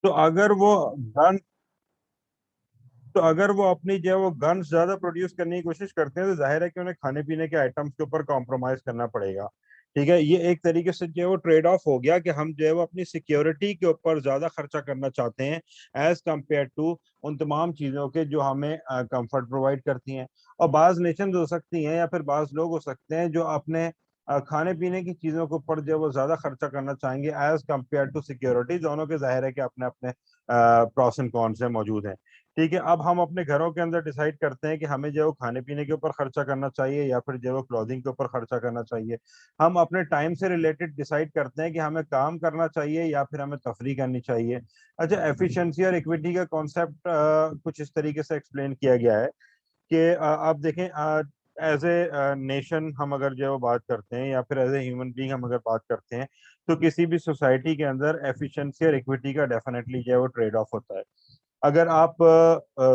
तो अगर वो गन तो अगर वो अपनी जो है वो गन्स ज्यादा प्रोड्यूस करने की कोशिश करते हैं, तो जाहिर है कि उन्हें खाने पीने के आइटम्स के ऊपर कॉम्प्रोमाइज करना पड़ेगा। ठीक है, ये एक तरीके से जो है वो ट्रेड ऑफ हो गया कि हम जो है वो अपनी सिक्योरिटी के ऊपर ज्यादा खर्चा करना चाहते हैं एज कम्पेयर टू उन तमाम चीजों के जो हमें कंफर्ट प्रोवाइड करती हैं। और बाज नेशन हो सकती हैं या फिर बाज लोग हो सकते हैं जो अपने खाने पीने की चीजों के ऊपर जो है वो ज्यादा खर्चा करना चाहेंगे एज कम्पेयर टू सिक्योरिटी। दोनों के जाहिर है कि अपने अपने प्रोस एंड कॉन्स है मौजूद हैं। ठीक है, अब हम अपने घरों के अंदर डिसाइड करते हैं कि हमें जो है वो खाने पीने के ऊपर खर्चा करना चाहिए या फिर जो है वो क्लॉथिंग के ऊपर खर्चा करना चाहिए। हम अपने टाइम से रिलेटेड डिसाइड करते हैं कि हमें काम करना चाहिए या फिर हमें तफरी करनी चाहिए। अच्छा, एफिशिएंसी और इक्विटी का कॉन्सेप्ट कुछ इस तरीके से एक्सप्लेन किया गया है कि आप देखें, एज ए नेशन हम अगर जो है वो बात करते हैं या फिर एज ए ह्यूमन बीइंग हम अगर बात करते हैं, तो किसी भी सोसाइटी के अंदर एफिशिएंसी और इक्विटी का डेफिनेटली जो है वो ट्रेड ऑफ होता है। अगर आप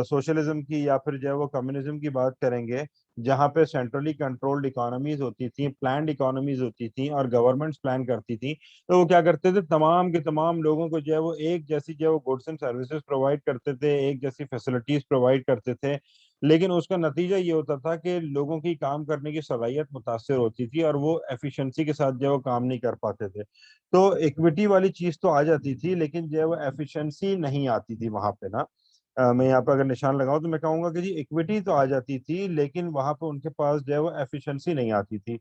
सोशलिज्म की या फिर जो है वो कम्युनिज्म की बात करेंगे, जहाँ पे सेंट्रली कंट्रोल्ड इकोनॉमीज होती थी, प्लान्ड इकोनॉमीज होती थी और गवर्नमेंट्स प्लान करती थी, तो वो क्या करते थे, तमाम के तमाम लोगों को जो है वो एक जैसी जो है वो गुड्स एंड सर्विसेज प्रोवाइड करते थे, एक जैसी फैसिलिटीज प्रोवाइड करते थे। लेकिन उसका नतीजा ये होता था कि लोगों की काम करने की सलाहियत मुतासर होती थी और वो एफिशिएंसी के साथ जो है वो काम नहीं कर पाते थे। तो इक्विटी वाली चीज तो आ जाती थी, लेकिन जो है वो एफिशिएंसी नहीं आती थी वहां पे ना। मैं यहाँ पे अगर निशान लगाऊं तो मैं कहूंगा कि जी इक्विटी तो आ जाती थी, लेकिन वहां पे उनके पास जो है वो एफिशिएंसी नहीं आती थी।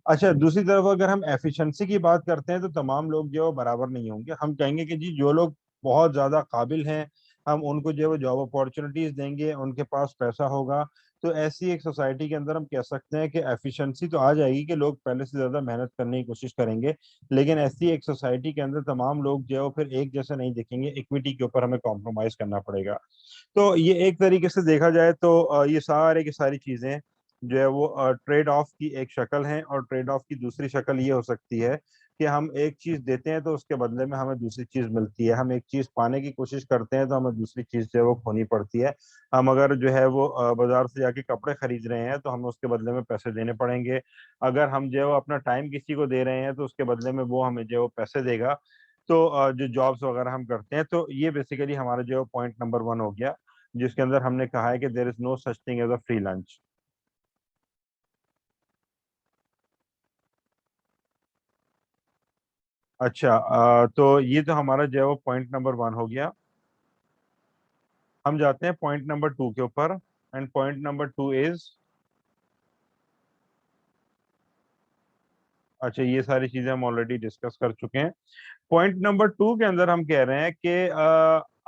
अच्छा, दूसरी तरफ अगर हम एफिशिएंसी की बात करते हैं तो तमाम लोग जो है वो बराबर नहीं होंगे। हम कहेंगे कि जी जो लोग बहुत ज्यादा काबिल हैं, हम उनको जो है वो जॉब अपॉर्चुनिटीज देंगे, उनके पास पैसा होगा। तो ऐसी एक सोसाइटी के अंदर हम कह सकते हैं कि एफिशिएंसी तो आ जाएगी कि लोग पहले से ज्यादा मेहनत करने की कोशिश करेंगे। लेकिन ऐसी एक सोसाइटी के अंदर तमाम लोग जो है वो फिर एक जैसे नहीं दिखेंगे, इक्विटी के ऊपर हमें कॉम्प्रोमाइज करना पड़ेगा। तो ये एक तरीके से देखा जाए तो ये सारे की सारी चीजें जो है वो ट्रेड ऑफ की एक शक्ल है। और ट्रेड ऑफ की दूसरी शक्ल ये हो सकती है कि हम एक चीज देते हैं तो उसके बदले में हमें दूसरी चीज मिलती है। हम एक चीज पाने की कोशिश करते हैं तो हमें दूसरी चीज जो है वो खोनी पड़ती है। हम अगर जो है वो बाजार से जाके कपड़े खरीद रहे हैं तो हमें उसके बदले में पैसे देने पड़ेंगे। अगर हम जो है वो अपना टाइम किसी को दे रहे हैं तो उसके बदले में वो हमें जो है वो पैसे देगा। तो जो जॉब्स वगैरह हम करते हैं, तो ये बेसिकली हमारा जो पॉइंट नंबर वन हो गया, जिसके अंदर हमने कहा है कि there is no such thing as a free lunch. अच्छा, तो ये तो हमारा जो है वो पॉइंट नंबर वन हो गया। हम जाते हैं पॉइंट नंबर टू के ऊपर। And point number two is, अच्छा ये सारी चीजें हम ऑलरेडी डिस्कस कर चुके हैं। पॉइंट नंबर टू के अंदर हम कह रहे हैं कि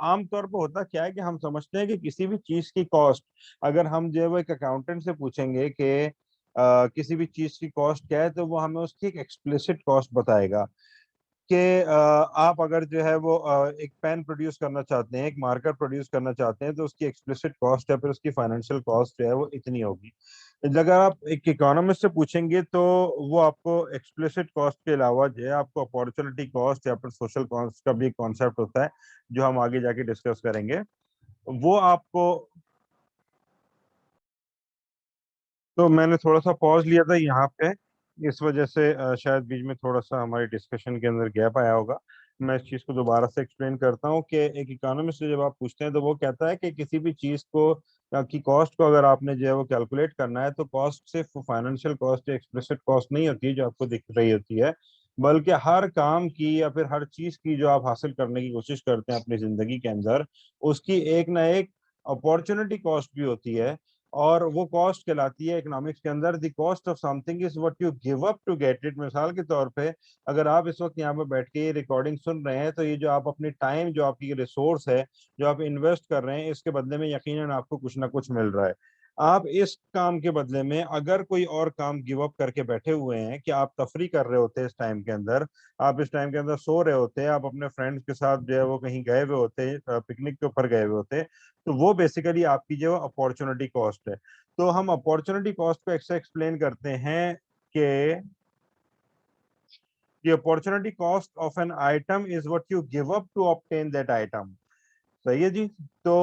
आमतौर पर होता क्या है कि हम समझते हैं कि किसी भी चीज की कॉस्ट, अगर हम जो है वो एक अकाउंटेंट से पूछेंगे कि किसी भी चीज की कॉस्ट क्या है, तो वो हमें उसकी एक एक्सप्लिसिट कॉस्ट बताएगा कि आप अगर जो है वो एक पेन प्रोड्यूस करना चाहते हैं, एक मार्कर प्रोड्यूस करना चाहते हैं, तो उसकी एक्सप्लिसिट कॉस्ट या फिर उसकी फाइनेंशियल कॉस्ट जो है वो इतनी होगी। अगर आप एक इकोनॉमिस्ट से पूछेंगे तो वो आपको एक्सप्लिसिट कॉस्ट के अलावा जो है आपको अपॉर्चुनिटी कॉस्ट या फिर सोशल कॉस्ट का भी एक कॉन्सेप्ट होता है, जो हम आगे जाके डिस्कस करेंगे। वो आपको, तो मैंने थोड़ा सा पॉज लिया था यहाँ पे, इस वजह से शायद बीच में थोड़ा सा हमारी डिस्कशन के अंदर गैप आया होगा। मैं इस चीज़ को दोबारा से एक्सप्लेन करता हूँ कि एक इकोनॉमिस्ट से जब आप पूछते हैं तो वो कहता है कि किसी भी चीज़ को की कॉस्ट को अगर आपने जो है वो कैलकुलेट करना है, तो कॉस्ट सिर्फ फाइनेंशियल कॉस्ट या एक्सप्लिसिट कॉस्ट नहीं होती है जो आपको दिख रही होती है, बल्कि हर काम की या फिर हर चीज़ की जो आप हासिल करने की कोशिश करते हैं अपनी जिंदगी के अंदर, उसकी एक ना एक अपॉर्चुनिटी कॉस्ट भी होती है। और वो कॉस्ट कहलाती है इकोनॉमिक्स के अंदर, the cost of something is what you give up to get it. मिसाल के तौर पे, अगर आप इस वक्त यहाँ पे बैठ के ये रिकॉर्डिंग सुन रहे हैं, तो ये जो आप अपनी टाइम, जो आपकी रिसोर्स है, जो आप इन्वेस्ट कर रहे हैं, इसके बदले में यकीनन आपको कुछ ना कुछ मिल रहा है। आप इस काम के बदले में अगर कोई और काम गिव अप करके बैठे हुए हैं कि आप तफरी कर रहे होते हैं इस टाइम के अंदर, आप इस टाइम के अंदर सो रहे होते हैं, आप अपने फ्रेंड्स के साथ जो है वो कहीं गए हुए होते हैं, पिकनिक के ऊपर गए हुए होते हैं, तो वो बेसिकली आपकी जो अपॉर्चुनिटी कॉस्ट है। तो हम अपॉर्चुनिटी कॉस्ट को ऐसे एक्सप्लेन करते हैं कि the opportunity cost of an item is what you give up to obtain that item। सही है जी। तो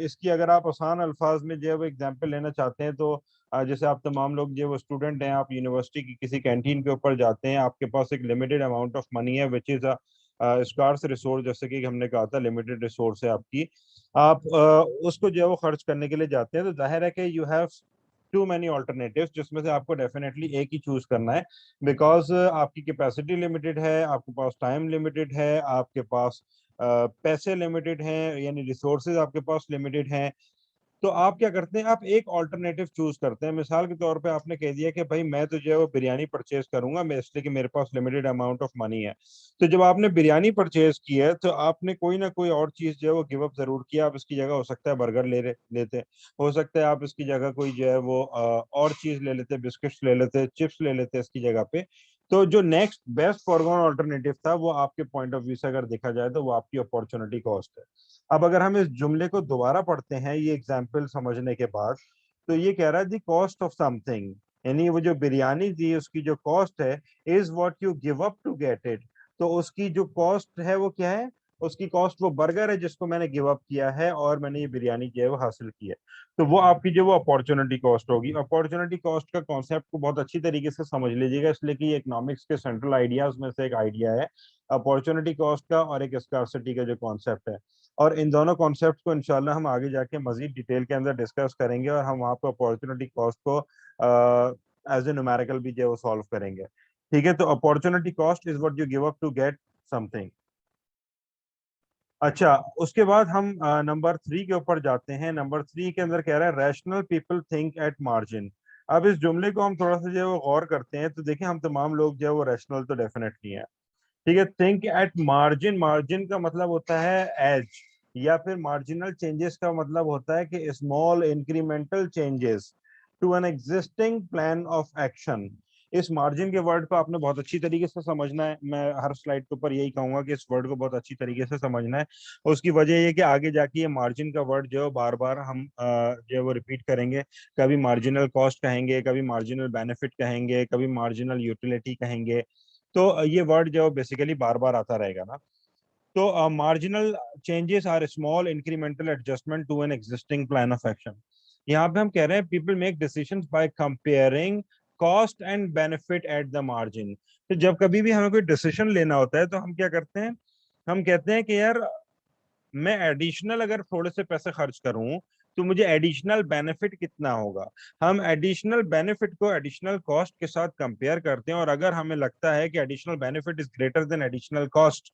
इसकी अगर आप आसान अल्फाज में जो है वो एग्जाम्पल लेना चाहते हैं, तो जैसे आप तमाम लोग जो है वो स्टूडेंट हैं, आप यूनिवर्सिटी की किसी कैंटीन के ऊपर जाते हैं, आपके पास एक लिमिटेड अमाउंट ऑफ मनी है विच इज स्कार्स रिसोर्स, जैसे कि हमने कहा था लिमिटेड रिसोर्स है आपकी, आप उसको जो है वो खर्च करने के लिए जाते हैं, तो जाहिर है कि you have too many alternatives, जिसमें से आपको डेफिनेटली एक ही चूज करना है, बिकॉज आपकी कैपेसिटी लिमिटेड है, आपके पास टाइम लिमिटेड है, आपके पास पैसे लिमिटेड हैं, यानी रिसोर्सेज आपके पास लिमिटेड हैं। तो आप क्या करते हैं, आप एक ऑल्टरनेटिव चूज करते हैं। मिसाल के तौर पे आपने कह दिया कि भाई मैं तो जो है वो बिरयानी परचेज करूंगा, मैं इसलिए कि मेरे पास लिमिटेड अमाउंट ऑफ मनी है। तो जब आपने बिरयानी परचेज की है तो आपने कोई ना कोई और चीज जो है वो गिव अप जरूर किया। आप इसकी जगह हो सकता है बर्गर लेते, हो सकता है आप इसकी जगह कोई जो है वो और चीज ले लेते, बिस्किट्स ले लेते, चिप्स ले लेते इसकी जगह पे। तो जो नेक्स्ट बेस्ट फॉरगॉन ऑल्टरनेटिव था वो आपके पॉइंट ऑफ व्यू से अगर देखा जाए तो वो आपकी अपॉर्चुनिटी कॉस्ट है। अब अगर हम इस जुमले को दोबारा पढ़ते हैं ये एग्जाम्पल समझने के बाद, तो ये कह रहा है दी कॉस्ट ऑफ समथिंग, यानी वो जो बिरयानी थी उसकी जो कॉस्ट है, is what you give up to get it. तो उसकी जो कॉस्ट है वो क्या है, उसकी कॉस्ट वो बर्गर है जिसको मैंने गिव अप किया है और मैंने ये बिरयानी जो है वो हासिल की है। तो वो आपकी जो वो अपॉर्चुनिटी कॉस्ट होगी। अपॉर्चुनिटी कॉस्ट का कॉन्सेप्ट को बहुत अच्छी तरीके से समझ लीजिएगा, इसलिए कि ये इकोनॉमिक्स के सेंट्रल आइडियाज में से एक आइडिया है, अपॉर्चुनिटी कॉस्ट का और एक स्कार्सिटी का जो कॉन्सेप्ट है। और इन दोनों कॉन्सेप्ट को इंशाल्लाह हम आगे जाके मजीद डिटेल के अंदर डिस्कस करेंगे और हम वहाँ पे अपॉर्चुनिटी कॉस्ट को एज ए न्यूमेरिकल भी जो है वो सॉल्व करेंगे। ठीक है, तो opportunity cost is what you give up to get something. अच्छा, उसके बाद हम नंबर 3 के ऊपर जाते हैं। नंबर 3 के अंदर कह रहा है rational people think at margin. अब इस जुमले को हम थोड़ा सा जो है वो गौर करते हैं तो देखें, हम तमाम लोग जो है वो रैशनल तो डेफिनेटली है। ठीक है, थिंक एट मार्जिन, मार्जिन का मतलब होता है एज, या फिर मार्जिनल चेंजेस का मतलब होता है कि small incremental changes to an existing plan of action. इस मार्जिन के वर्ड को आपने बहुत अच्छी तरीके से समझना है। मैं हर स्लाइड के ऊपर यही कहूंगा कि इस वर्ड को बहुत अच्छी तरीके से समझना है। उसकी वजह ये कि आगे जाके ये मार्जिन का वर्ड जो है बार बार हम जो है वो रिपीट करेंगे। कभी मार्जिनल कॉस्ट कहेंगे, कभी मार्जिनल बेनिफिट कहेंगे, कभी मार्जिनल यूटिलिटी कहेंगे। तो ये वर्ड जो बेसिकली बार बार आता रहेगा ना। तो marginal changes are small incremental adjustment to an existing plan of action. यहाँ पे हम कह रहे हैं people make decisions by comparing cost and benefit at the margin. तो जब कभी भी हमें कोई डिसीजन लेना होता है तो हम क्या करते हैं, हम कहते हैं कि यार मैं एडिशनल अगर थोड़े से पैसे खर्च करूं तो मुझे एडिशनल बेनिफिट कितना होगा। हम एडिशनल बेनिफिट को एडिशनल कॉस्ट के साथ कंपेयर करते हैं, और अगर हमें लगता है कि additional benefit is greater than additional cost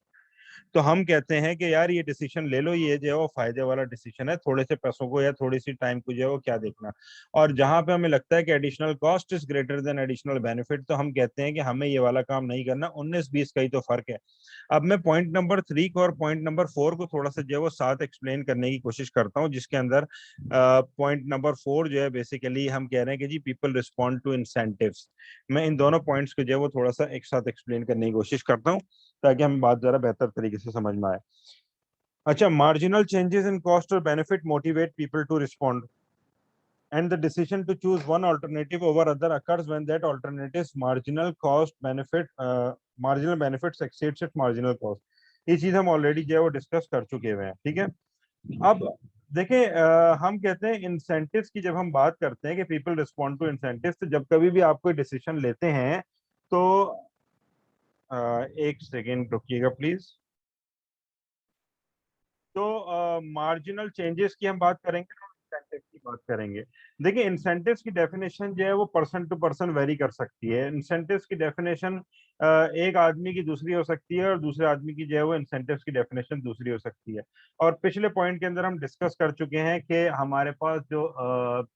तो हम कहते हैं कि यार ये डिसीजन ले लो, ये जो है वो फायदे वाला डिसीजन है, थोड़े से पैसों को या थोड़ी सी टाइम को जो है वो क्या देखना। और जहां पे हमें लगता है कि additional cost is greater than additional benefit तो हम कहते हैं कि हमें ये वाला काम नहीं करना। 19-20 का ही तो फर्क है। अब मैं पॉइंट नंबर 3 को और पॉइंट नंबर 4 को थोड़ा सा जो है वो साथ एक्सप्लेन करने की कोशिश करता हूँ, जिसके अंदर पॉइंट नंबर 4 जो है बेसिकली हम कह रहे हैं कि जी पीपल रिस्पॉन्ड टू इंसेंटिव्स। मैं इन दोनों पॉइंट्स को जो है वो थोड़ा सा एक साथ एक्सप्लेन करने की कोशिश करता हूँ ताकि हम बात जरा बेहतर तरीके से समझ में आए। अच्छा, मार्जिनल चेंजेस इन कॉस्ट और benefit motivate people to respond, and the decision to choose one alternative over other occurs when that alternative's marginal benefits exceeds its marginal cost। ये चीज हम ऑलरेडी जो है वो डिस्कस कर चुके हुए हैं। ठीक है, अब देखें, हम कहते हैं इंसेंटिव्स की, जब हम बात करते हैं कि पीपल रिस्पॉन्ड टू इंसेंटिव्स, तो जब कभी भी आप कोई डिसीजन लेते हैं तो एक सेकेंड रुकिएगा प्लीज। तो मार्जिनल चेंजेस की हम बात करेंगे और इंसेंटिव की बात करेंगे। देखिए, इंसेंटिव्स की डेफिनेशन जो है वो पर्सन टू पर्सन वेरी कर सकती है। इंसेंटिव्स की डेफिनेशन एक आदमी की दूसरी हो सकती है और दूसरे आदमी की जो है वो इंसेंटिव्स की डेफिनेशन दूसरी हो सकती है। और पिछले पॉइंट के अंदर हम डिस्कस कर चुके हैं कि हमारे पास जो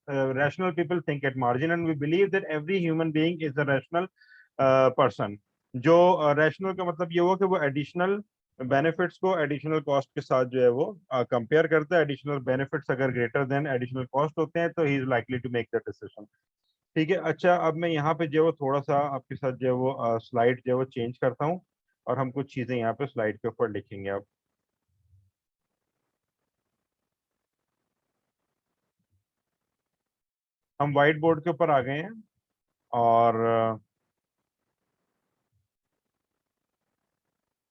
rational people think at margin and we believe that every human being is a rational person. जो रैशनल का मतलब ये हुआ कि वो एडिशनल बेनिफिट्स को एडिशनल कॉस्ट के साथ जो है वो कंपेयर करता है। एडिशनल बेनिफिट्स अगर ग्रेटर देन एडिशनल कॉस्ट होते हैं तो he is likely to make the decision. ठीक है, अच्छा, अब मैं यहाँ पे जो है वो थोड़ा सा आपके साथ जो है वो स्लाइड जो है वो चेंज करता हूँ और हम कुछ चीजें यहाँ पे स्लाइड के ऊपर लिखेंगे। अब हम व्हाइट बोर्ड के ऊपर आ गए हैं और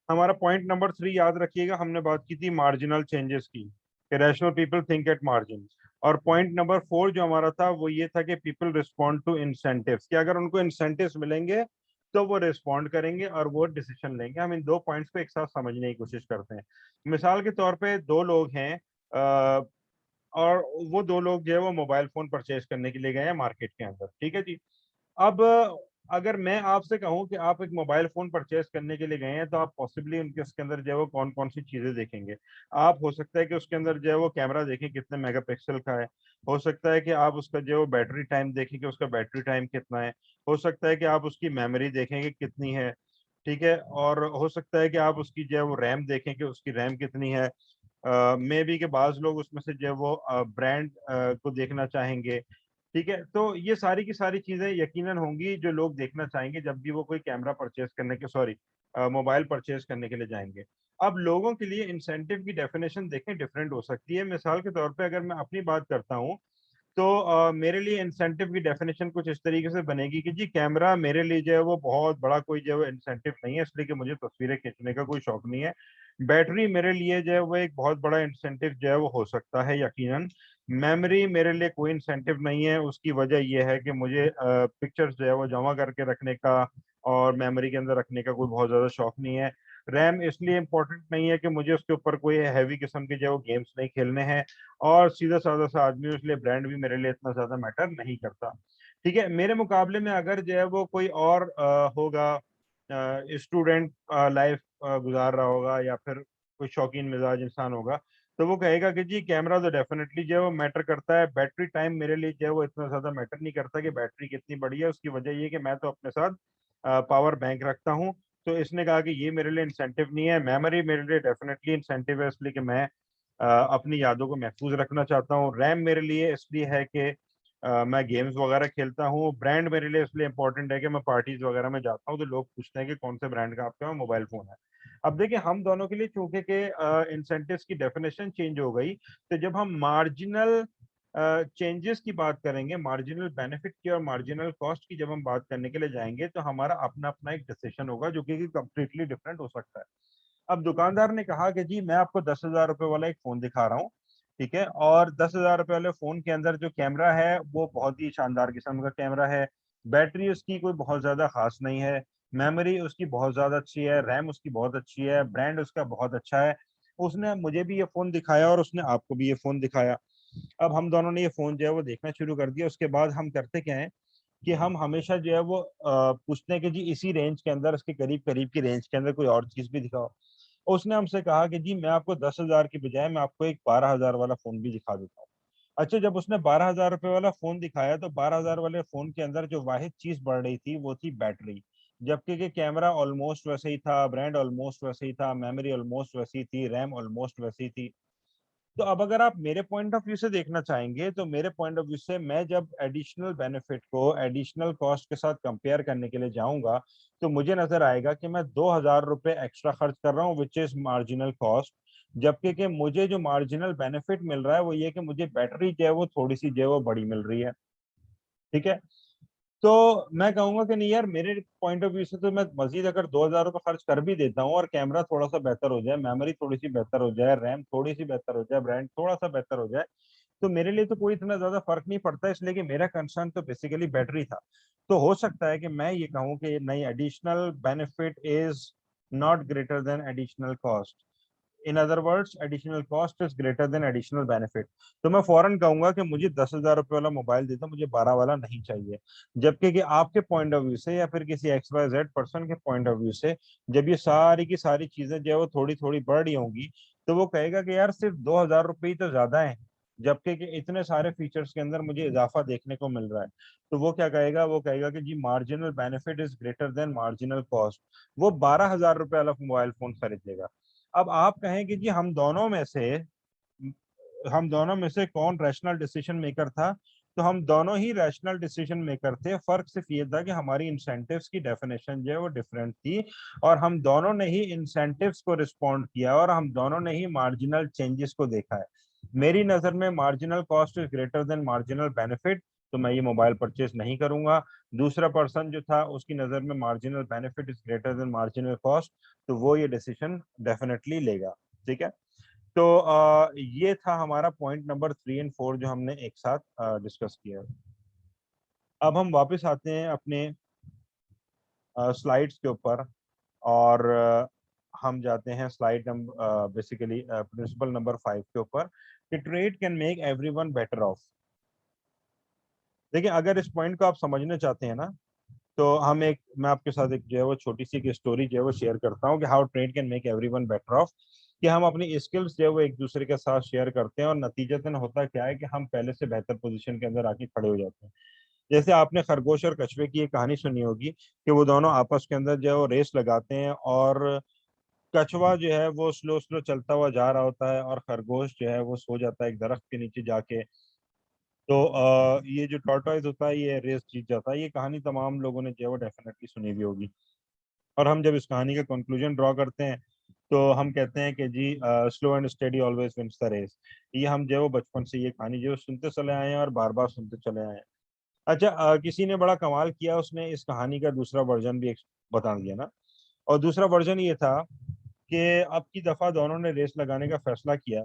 हमारा पॉइंट नंबर 3 याद रखिएगा, हमने बात की थी मार्जिनल चेंजेस की, कि rational people think at margin. और पॉइंट नंबर 4 जो हमारा था वो ये था कि पीपल रिस्पॉन्ड टू इंसेंटिव्स, कि अगर उनको इंसेंटिव्स मिलेंगे तो वो रिस्पॉन्ड करेंगे और वो डिसीजन लेंगे। हम इन दो पॉइंट्स को एक साथ समझने की कोशिश करते हैं। मिसाल के तौर पे दो लोग हैं, और वो दो लोग जो है वो मोबाइल फोन परचेज करने के लिए गए हैं मार्केट के अंदर, ठीक है जी। अब अगर मैं आपसे कहूं कि आप एक मोबाइल फोन परचेज करने के लिए गए हैं, तो आप पॉसिबली उनके उसके अंदर जो है वो कौन कौन सी चीजें देखेंगे। आप हो सकता है कि उसके अंदर जो है वो कैमरा देखें कितने मेगापिक्सल का है। हो सकता है कि आप उसका जो है वो बैटरी टाइम देखें कि उसका बैटरी टाइम कितना है। हो सकता है कि आप उसकी मेमोरी देखें कि कितनी है, ठीक है। और हो सकता है कि आप उसकी जो है वो रैम देखें कि उसकी रैम कितनी है। मे बी के बाज लोग उसमें से जो है वो ब्रांड को देखना चाहेंगे, ठीक है। तो ये सारी की सारी चीजें यकीनन होंगी जो लोग देखना चाहेंगे जब भी वो कोई कैमरा परचेज करने के, सॉरी, मोबाइल परचेज करने के लिए जाएंगे। अब लोगों के लिए इंसेंटिव की डेफिनेशन देखें डिफरेंट हो सकती है। मिसाल के तौर पे अगर मैं अपनी बात करता हूँ, तो मेरे लिए इंसेंटिव की डेफिनेशन कुछ इस तरीके से बनेगी कि जी कैमरा मेरे लिए जो है वो बहुत बड़ा कोई जो है इंसेंटिव नहीं है, इसलिए कि मुझे तस्वीरें खींचने का कोई शौक नहीं है। बैटरी मेरे लिए जो है वो एक बहुत बड़ा इंसेंटिव जो है वो हो सकता है यकीनन। मेमोरी मेरे लिए कोई इंसेंटिव नहीं है, उसकी वजह यह है कि मुझे पिक्चर्स जो है वो जमा करके रखने का और मेमोरी के अंदर रखने का कोई बहुत ज्यादा शौक नहीं है। रैम इसलिए इंपॉर्टेंट नहीं है कि मुझे उसके ऊपर कोई हैवी किस्म के जो है वो गेम्स नहीं खेलने हैं। और सीधा साधा सा आदमी हूं, इसलिए ब्रांड भी मेरे लिए इतना ज्यादा मैटर नहीं करता, ठीक है। मेरे मुकाबले में अगर जो है वो कोई और होगा, स्टूडेंट लाइफ गुजार रहा होगा या फिर कोई शौकीन मिजाज इंसान होगा, तो वो कहेगा कि जी कैमरा तो डेफिनेटली जो है वो मैटर करता है, बैटरी टाइम मेरे लिए जो है वो इतना ज्यादा मैटर नहीं करता कि बैटरी कितनी बड़ी है। उसकी वजह ये है कि मैं तो अपने साथ पावर बैंक रखता हूँ। तो इसने कहा कि ये मेरे लिए इंसेंटिव नहीं है। मेमोरी मेरे लिए डेफिनेटली इंसेंटिव है, इसलिए कि मैं अपनी यादों को महफूज रखना चाहता हूँ। रैम मेरे लिए इसलिए है कि मैं गेम्स वगैरह खेलता हूँ। ब्रांड मेरे लिए इसलिए इंपॉर्टेंट है कि मैं पार्टीज वगैरह में जाता हूँ तो लोग पूछते हैं कि कौन से ब्रांड का आपके पास मोबाइल फोन है। अब देखिए हम दोनों के लिए चूंकि के इंसेंटिव्स की डेफिनेशन चेंज हो गई, तो जब हम मार्जिनल चेंजेस की बात करेंगे, मार्जिनल बेनिफिट की और मार्जिनल कॉस्ट की जब हम बात करने के लिए जाएंगे, तो हमारा अपना अपना एक डिसीजन होगा जो कि कंप्लीटली डिफरेंट हो सकता है। अब दुकानदार ने कहा कि जी मैं आपको 10,000 रुपए वाला एक फोन दिखा रहा हूँ, ठीक है। और 10,000 रुपए वाले फोन के अंदर जो कैमरा है वो बहुत ही शानदार किस्म का कैमरा है। बैटरी उसकी कोई बहुत ज्यादा खास नहीं है। मेमोरी उसकी बहुत ज्यादा अच्छी है, रैम उसकी बहुत अच्छी है, ब्रांड उसका बहुत अच्छा है। उसने मुझे भी ये फोन दिखाया और उसने आपको भी ये फोन दिखाया। अब हम दोनों ने ये फोन जो है वो देखना शुरू कर दिया। उसके बाद हम करते क्या है कि हम हमेशा जो है वो पूछते हैं कि जी इसी रेंज के अंदर, इसके करीब करीब की रेंज के अंदर कोई और चीज भी दिखाओ। उसने हमसे कहा कि जी मैं आपको 10,000 की बजाय मैं आपको एक 12,000 वाला फोन भी दिखा देता हूँ। अच्छा, जब उसने 12,000 रुपए वाला फोन दिखाया तो 12,000 वाले फोन के अंदर जो वाहिद चीज बढ़ रही थी वो थी बैटरी। जबकि कि कैमरा ऑलमोस्ट वैसे ही था, ब्रांड ऑलमोस्ट वैसे ही था, मेमोरी ऑलमोस्ट वैसी थी, रैम ऑलमोस्ट वैसी थी। तो अब अगर आप मेरे पॉइंट ऑफ व्यू से देखना चाहेंगे, तो मेरे पॉइंट ऑफ व्यू से मैं जब एडिशनल बेनिफिट को एडिशनल कॉस्ट के साथ कंपेयर करने के लिए जाऊंगा, तो मुझे नजर आएगा कि मैं 2,000 रुपये एक्स्ट्रा खर्च कर रहा हूँ, विच इज मार्जिनल कॉस्ट। जबकि कि मुझे जो मार्जिनल बेनिफिट मिल रहा है वो ये कि मुझे बैटरी जो है वो थोड़ी सी जो है वो बड़ी मिल रही है, ठीक है। तो मैं कहूंगा कि नहीं यार, मेरे पॉइंट ऑफ व्यू से तो मैं मजीद अगर 2,000 रुपये खर्च कर भी देता हूँ और कैमरा थोड़ा सा बेहतर हो जाए, मेमोरी थोड़ी सी बेहतर हो जाए, रैम थोड़ी सी बेहतर हो जाए, ब्रांड थोड़ा सा बेहतर हो जाए, तो मेरे लिए तो कोई इतना ज्यादा फर्क नहीं पड़ता, इसलिए कि मेरा कंसर्न तो बेसिकली बैटरी था। तो हो सकता है कि मैं ये कहूँ कि नहीं, additional benefit is not greater than additional cost. In other words, additional cost is greater than additional benefit. तो मैं फौरन कहूंगा कि मुझे 10,000 रुपये वाला मोबाइल दे दो, मुझे 12 वाला नहीं चाहिए। जबकि कि आपके पॉइंट ऑफ व्यू से या फिर किसी XYZ पर्सन के पॉइंट ऑफ व्यू से, जब ये सारी की सारी चीजें जो है वो थोड़ी थोड़ी बढ़ रही होंगी, तो वो कहेगा कि यार सिर्फ 2,000 रुपये ही तो ज्यादा है, जबकि कि इतने सारे फीचर्स के अंदर मुझे इजाफा देखने को मिल रहा है। तो वो क्या कहेगा, वो कहेगा कि जी marginal benefit is greater than marginal cost. वो 12,000 रुपये वाला मोबाइल फोन खरीद लेगा। अब आप कहें कि जी हम दोनों में से कौन रैशनल डिसीजन मेकर था, तो हम दोनों ही रैशनल डिसीजन मेकर थे। फर्क सिर्फ ये था कि हमारी इंसेंटिव्स की डेफिनेशन जो है वो डिफरेंट थी, और हम दोनों ने ही इंसेंटिव्स को रिस्पॉन्ड किया और हम दोनों ने ही मार्जिनल चेंजेस को देखा है। मेरी नजर में marginal cost is greater than marginal benefit, तो मैं ये मोबाइल परचेज नहीं करूंगा। दूसरा पर्सन जो था उसकी नजर में marginal benefit is greater than marginal cost, तो वो ये डिसीजन डेफिनेटली लेगा, ठीक है। तो ये था हमारा पॉइंट नंबर 3 और 4 जो हमने एक साथ डिस्कस किया। अब हम वापस आते हैं अपने स्लाइड्स के ऊपर, और हम जाते हैं slide number, basically principle number 5 के ऊपर, कि trade can make everyone better of. देखिए, अगर इस पॉइंट को आप समझना चाहते हैं ना, तो मैं आपके साथ एक जो है वो छोटी सी एक स्टोरी जो है वो शेयर करता हूँ कि how trade can make everyone better of. कि हम अपनी स्किल्स जो है वो एक दूसरे के साथ शेयर करते हैं, और नतीजतन होता क्या है कि हम पहले से बेहतर पोजीशन के अंदर आके खड़े हो जाते हैं। जैसे आपने खरगोश और कछुए की एक कहानी सुनी होगी कि वो दोनों आपस के अंदर जो है वो रेस लगाते हैं, और कछुआ जो है वो स्लो स्लो चलता हुआ जा रहा होता है, और खरगोश जो है वो सो जाता है एक दरख्त के नीचे जाके। तो ये जो टॉर्टोइज होता है ये रेस जीत जाता है। ये कहानी तमाम लोगों ने जो है वो डेफिनेटली सुनी भी होगी। और हम जब इस कहानी का कंक्लूजन ड्रॉ करते हैं तो हम कहते हैं कि जी, slow and steady always wins the race. ये हम जो है वो बचपन से ये कहानी जो है सुनते चले आए हैं और बार बार सुनते चले आए हैं। अच्छा, किसी ने बड़ा कमाल किया, उसने इस कहानी का दूसरा वर्जन भी बता दिया ना। और दूसरा वर्जन ये था कि अब की दफा दोनों ने रेस लगाने का फैसला किया।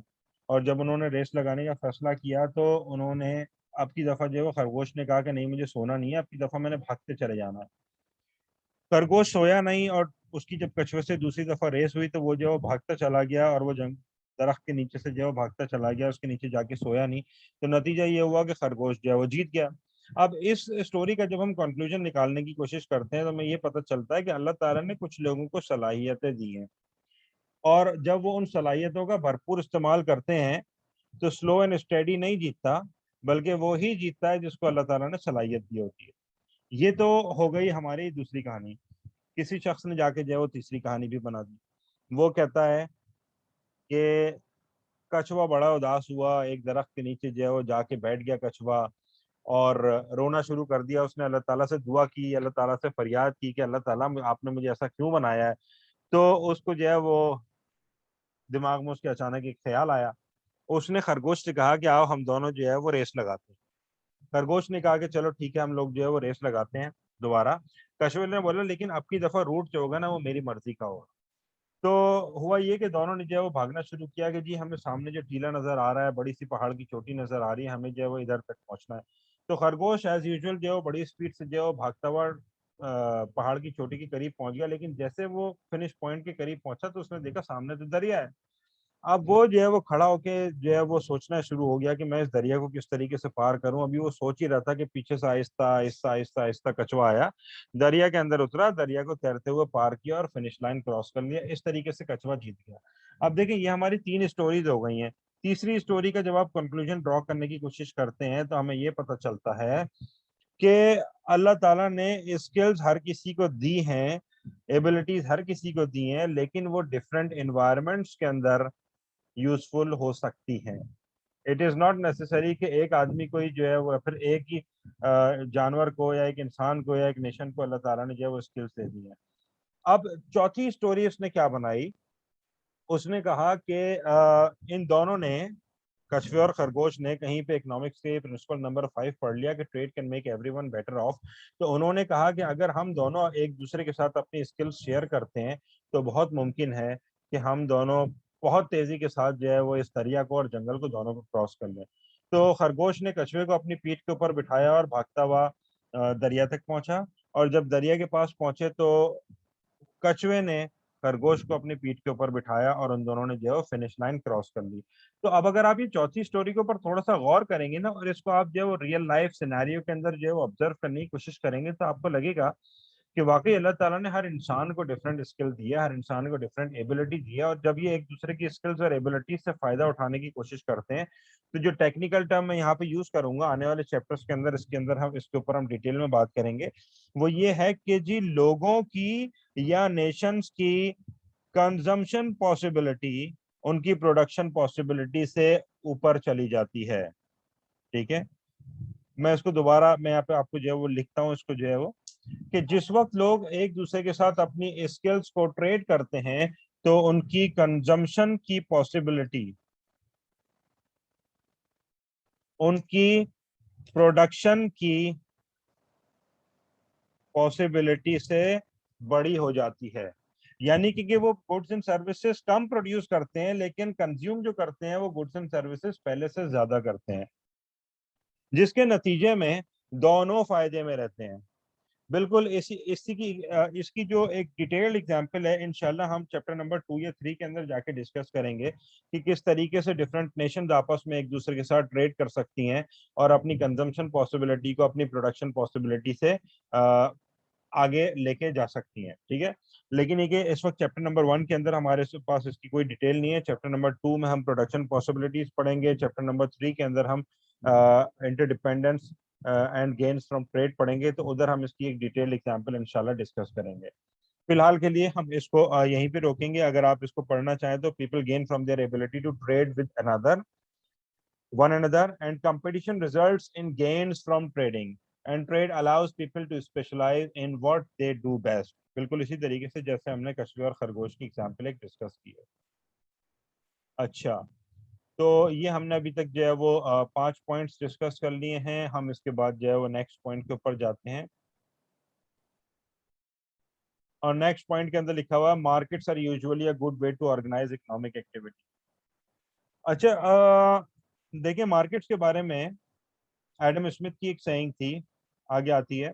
और जब उन्होंने रेस लगाने का फैसला किया तो उन्होंने अब की दफा जो है वो खरगोश ने कहा कि नहीं, मुझे सोना नहीं है, अब की दफा मैंने भागते चले जाना है। खरगोश सोया नहीं, और उसकी जब कछुए से दूसरी दफा रेस हुई तो वो जो है वो भागता चला गया, और वो जंग दरख्त के नीचे से जो है वो भागता चला गया, उसके नीचे जाके सोया नहीं। तो नतीजा ये हुआ कि खरगोश जो है वो जीत गया। अब इस स्टोरी का जब हम कंक्लूजन निकालने की कोशिश करते हैं तो हमें ये पता चलता है कि अल्लाह ताला ने कुछ लोगों को सलाहियतें दी हैं, और जब वो उन सलाहियतों का भरपूर इस्तेमाल करते हैं तो स्लो एंड स्टेडी नहीं जीतता, बल्कि वो ही जीतता है जिसको अल्लाह ताला ने सलाहियत दी होती है। ये तो हो गई हमारी दूसरी कहानी। किसी शख्स ने जाके जो है वो तीसरी कहानी भी बना दी। वो कहता है कि कछुआ बड़ा उदास हुआ, एक दरख्त के नीचे जो है वो जाके बैठ गया कछुआ, और रोना शुरू कर दिया। उसने अल्लाह ताला से दुआ की, अल्लाह ताला से फरियाद की कि अल्लाह ताला आपने मुझे ऐसा क्यों बनाया है। तो उसको जो है वो दिमाग में उसके अचानक एक ख्याल आया। उसने खरगोश से कहा कि आओ हम दोनों जो है वो रेस लगाते हैं। खरगोश ने कहा कि चलो ठीक है, हम लोग जो है वो रेस लगाते हैं दोबारा। कछुए ने बोला लेकिन अब की दफा रूट जो होगा ना वो मेरी मर्जी का होगा। तो हुआ ये कि दोनों ने जो है वो भागना शुरू किया कि जी हमें सामने जो टीला नजर आ रहा है, बड़ी सी पहाड़ की चोटी नजर आ रही है, हमें जो है वो इधर तक पहुंचना है। तो खरगोश एज यूजुअल जो है वो बड़ी स्पीड से जो है वो भागता हुआ पहाड़ की चोटी के करीब पहुंच गया। लेकिन जैसे वो फिनिश पॉइंट के करीब पहुंचा तो उसने देखा सामने तो दरिया है। अब वो जो है वो खड़ा होके जो है वो सोचना शुरू हो गया कि मैं इस दरिया को किस तरीके से पार करूं। अभी वो सोच ही रहा था कि पीछे से आहिस्ता आहिस्ता आहिस्ता आहिस्ता कछुआ आया, दरिया के अंदर उतरा, दरिया को तैरते हुए पार किया और फिनिश लाइन क्रॉस कर लिया। इस तरीके से कछुआ जीत गया। अब देखिए, ये हमारी 3 स्टोरीज हो गई हैं। तीसरी स्टोरी का जब आप कंक्लूजन ड्रॉ करने की कोशिश करते हैं तो हमें ये पता चलता है कि अल्लाह ताला ने स्किल्स हर किसी को दी हैं, एबिलिटीज हर किसी को दी हैं, लेकिन वो डिफरेंट इन्वायरमेंट्स के अंदर यूजफुल हो सकती हैं। इट इज नॉट नेसेसरी कि एक आदमी को ही जो है वो, फिर एक ही जानवर को या एक इंसान को या एक नेशन को अल्लाह ताला ने जो है वो स्किल्स दे दी है। अब चौथी स्टोरी उसने क्या बनाई, उसने कहा कि इन दोनों ने, कछुए और खरगोश ने, कहीं पे इकोनॉमिक्स के प्रिंसिपल नंबर 5 पढ़ लिया कि trade can make everyone better of. तो उन्होंने कहा कि अगर हम दोनों एक दूसरे के साथ अपनी स्किल्स शेयर करते हैं तो बहुत मुमकिन है कि हम दोनों बहुत तेजी के साथ जो है वो इस दरिया को और जंगल को दोनों को क्रॉस कर लें। तो खरगोश ने कछुए को अपनी पीठ के ऊपर बिठाया और भागता हुआ दरिया तक पहुंचा। और जब दरिया के पास पहुंचे तो कछुए ने खरगोश को अपनी पीठ के ऊपर बिठाया और उन दोनों ने जो है फिनिश लाइन क्रॉस कर ली। तो अब अगर आप ये चौथी स्टोरी के ऊपर थोड़ा सा गौर करेंगे ना, और इसको आप जो है वो रियल लाइफ सिनेरियो के अंदर जो है वो ऑब्जर्व करने की कोशिश करेंगे, तो आपको लगेगा कि वाकई अल्लाह ताला ने हर इंसान को डिफरेंट स्किल दी है, हर इंसान को डिफरेंट एबिलिटी दी है। और जब ये एक दूसरे की स्किल्स और एबिलिटीज से फायदा उठाने की कोशिश करते हैं तो जो टेक्निकल टर्म मैं यहाँ पे यूज करूंगा आने वाले चैप्टर्स के अंदर, इसके अंदर हम इसके ऊपर हम डिटेल में बात करेंगे। वो ये है कि जी लोगों की या नेशंस की कंजम्पशन पॉसिबिलिटी उनकी प्रोडक्शन पॉसिबिलिटी से ऊपर चली जाती है। ठीक है, मैं इसको दोबारा मैं यहाँ पे आपको जो है वो लिखता हूँ इसको जो है वो, कि जिस वक्त लोग एक दूसरे के साथ अपनी स्किल्स को ट्रेड करते हैं तो उनकी कंजम्पशन की पॉसिबिलिटी उनकी प्रोडक्शन की पॉसिबिलिटी से बड़ी हो जाती है। यानी कि वो goods and services come produce करते हैं लेकिन कंज्यूम जो करते हैं वो गुड्स एंड सर्विसेज पहले से ज्यादा करते हैं, जिसके नतीजे में दोनों फायदे में रहते हैं। बिल्कुल इसकी जो एक डिटेल्ड एग्जांपल है, इंशाल्लाह हम चैप्टर नंबर 2 या 3 के अंदर जाके डिस्कस करेंगे कि किस तरीके से डिफरेंट नेशंस आपस में एक दूसरे के साथ ट्रेड कर सकती हैं और अपनी कंजम्पशन पॉसिबिलिटी को अपनी प्रोडक्शन पॉसिबिलिटी से आगे लेके जा सकती हैं। ठीक है, लेकिन ये इस वक्त चैप्टर नंबर 1 के अंदर हमारे पास इसकी कोई डिटेल नहीं है। चैप्टर नंबर 2 में हम प्रोडक्शन पॉसिबिलिटीज पढ़ेंगे, चैप्टर नंबर 3 के अंदर हम interdependence and gains from trade पढ़ेंगे, तो उधर हम इसकी एक डिटेल एग्जांपल इंशाल्लाह डिस्कस करेंगे। फिलहाल के लिए हम इसको यहीं पे रोकेंगे। अगर आप इसको पढ़ना चाहें तो people gain from their ability to trade with another one another, and competition results in gains from trading, and trade allows people to specialize in what they do best। बिल्कुल इसी तरीके से जैसे हमने कछुए और खरगोश की एग्जांपल एक डिस्कस की है। अच्छा, तो ये हमने अभी तक जो है वो 5 पॉइंट्स डिस्कस कर लिए हैं। हम इसके बाद जो है वो नेक्स्ट पॉइंट के ऊपर जाते हैं, और नेक्स्ट पॉइंट के अंदर लिखा हुआ है markets are usually a good way to organise economic activity. अच्छा, देखिए मार्केट्स के बारे में एडम स्मिथ की एक सेइंग थी, आगे आती है।